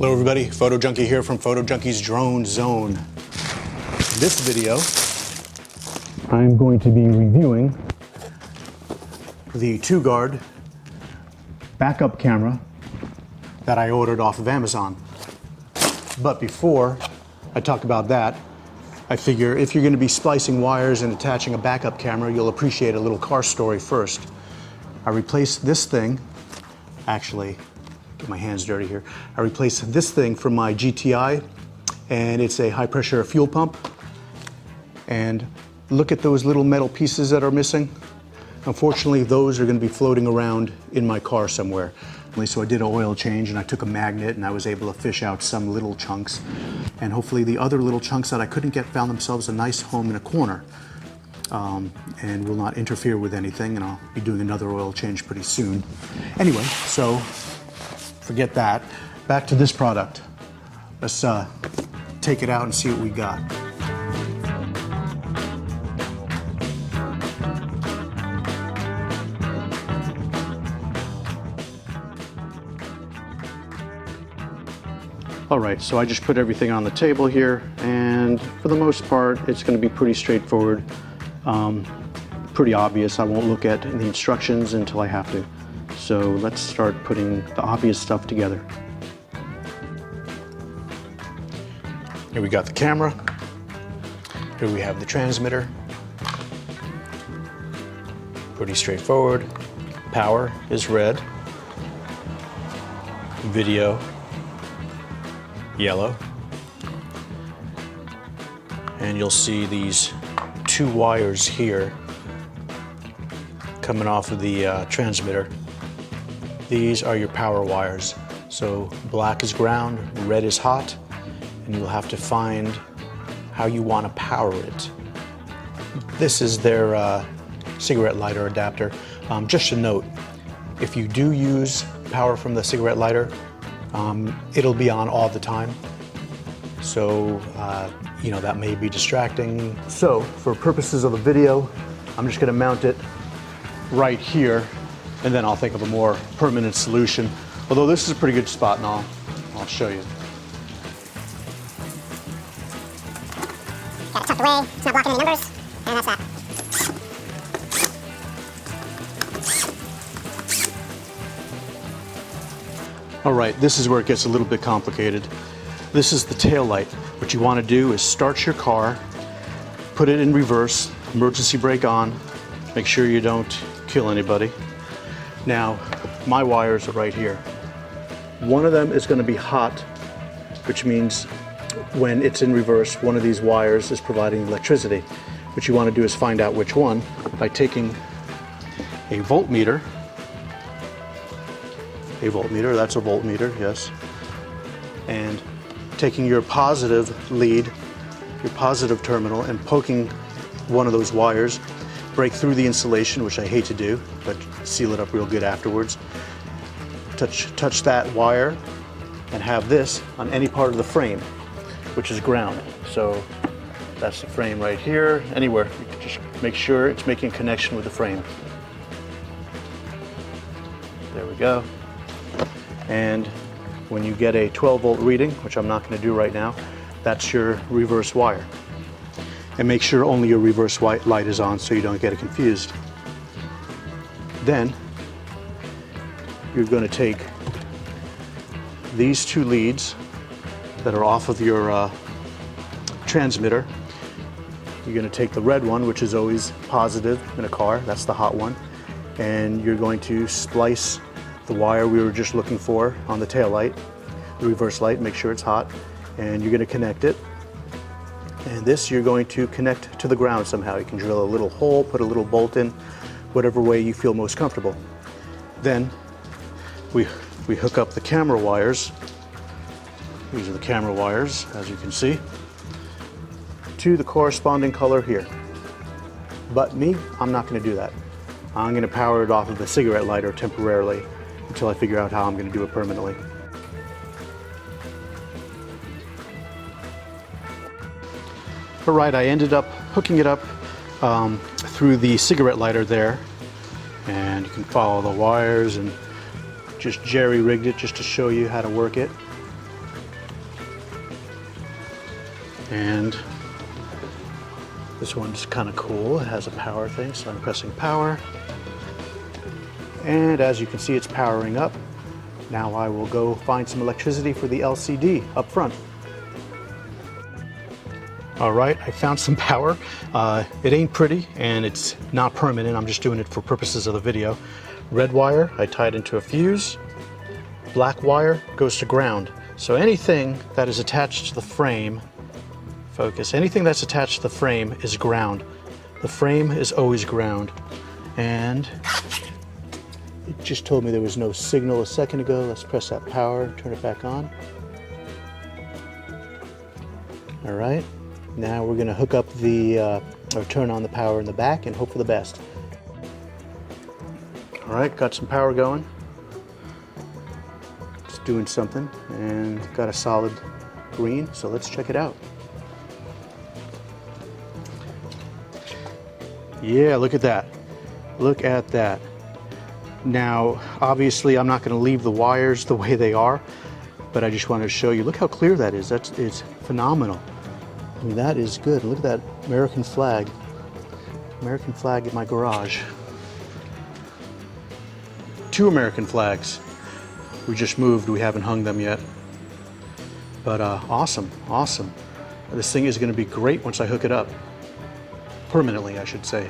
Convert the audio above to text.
Hello everybody, Photojunky here from Photojunky's Drone Zone. In this video, I'm going to be reviewing the Tuguard backup camera that I ordered off of Amazon. But before I talk about that, I figure if you're going to be splicing wires and attaching a backup camera, you'll appreciate a little car story first. I replaced this thing, actually, get my hands dirty here. I replaced this thing from my GTI, and it's a high pressure fuel pump. And look at those little metal pieces that are missing. Unfortunately, those are going to be floating around in my car somewhere. So I did an oil change and I took a magnet and I was able to fish out some little chunks. And hopefully the other little chunks that I couldn't get found themselves a nice home in a corner. And will not interfere with anything, and I'll be doing another oil change pretty soon. Anyway, so forget that. Back to this product. Let's take it out and see what we got. All right, so I just put everything on the table here, and for the most part, it's going to be pretty straightforward, pretty obvious. I won't look at the instructions until I have to. So let's start putting the obvious stuff together. Here we got the camera. Here we have the transmitter. Pretty straightforward. Power is red. Video, yellow. And you'll see these two wires here coming off of the transmitter. These are your power wires. So black is ground, red is hot, and you'll have to find how you want to power it. This is their cigarette lighter adapter. Just a note, if you do use power from the cigarette lighter, it'll be on all the time. So, that may be distracting. So, for purposes of the video, I'm just gonna mount it right here, and then I'll think of a more permanent solution. Although this is a pretty good spot, and I'll show you. Got it tucked away, it's not blocking any numbers, and that's that. All right, this is where it gets a little bit complicated. This is the tail light. What you want to do is start your car, put it in reverse, emergency brake on, make sure you don't kill anybody. Now, my wires are right here. One of them is going to be hot, which means when it's in reverse, one of these wires is providing electricity. What you want to do is find out which one by taking a voltmeter. A voltmeter, that's a voltmeter, yes. And taking your positive lead, your positive terminal, and poking one of those wires, break through the insulation, which I hate to do, but seal it up real good afterwards. Touch that wire and have this on any part of the frame, which is ground. So that's the frame right here, anywhere. You can just make sure it's making a connection with the frame. There we go. And when you get a 12 volt reading, which I'm not going to do right now, that's your reverse wire. And make sure only your reverse white light is on so you don't get it confused. Then you're going to take these two leads that are off of your transmitter. You're going to take the red one, which is always positive in a car, that's the hot one, and you're going to splice the wire we were just looking for on the tail light, the reverse light, make sure it's hot, and you're going to connect it. And this you're going to connect to the ground somehow. You can drill a little hole, put a little bolt in, whatever way you feel most comfortable. Then we hook up the camera wires. These are the camera wires, as you can see, to the corresponding color here. But me, I'm not going to do that. I'm going to power it off of the cigarette lighter temporarily until I figure out how I'm going to do it permanently. All right, I ended up hooking it up through the cigarette lighter there, and you can follow the wires and just jerry-rigged it just to show you how to work it. And this one's kind of cool. It has a power thing, so I'm pressing power. And as you can see, it's powering up. Now I will go find some electricity for the LCD up front. All right, I found some power. It ain't pretty and it's not permanent. I'm just doing it for purposes of the video. Red wire, I tied into a fuse. Black wire goes to ground. So anything that is attached to the frame, focus, anything that's attached to the frame is ground. The frame is always ground. And it just told me there was no signal a second ago. Let's press that power, turn it back on. All right, now we're gonna hook up or turn on the power in the back and hope for the best. All right, got some power going. It's doing something and got a solid green, so let's check it out. Yeah, look at that. Look at that. Now, obviously, I'm not going to leave the wires the way they are, but I just wanted to show you. Look how clear that is. It's phenomenal. I mean, that is good. Look at that American flag. American flag in my garage. 2 American flags. We just moved. We haven't hung them yet. But awesome, awesome. This thing is going to be great once I hook it up. Permanently, I should say.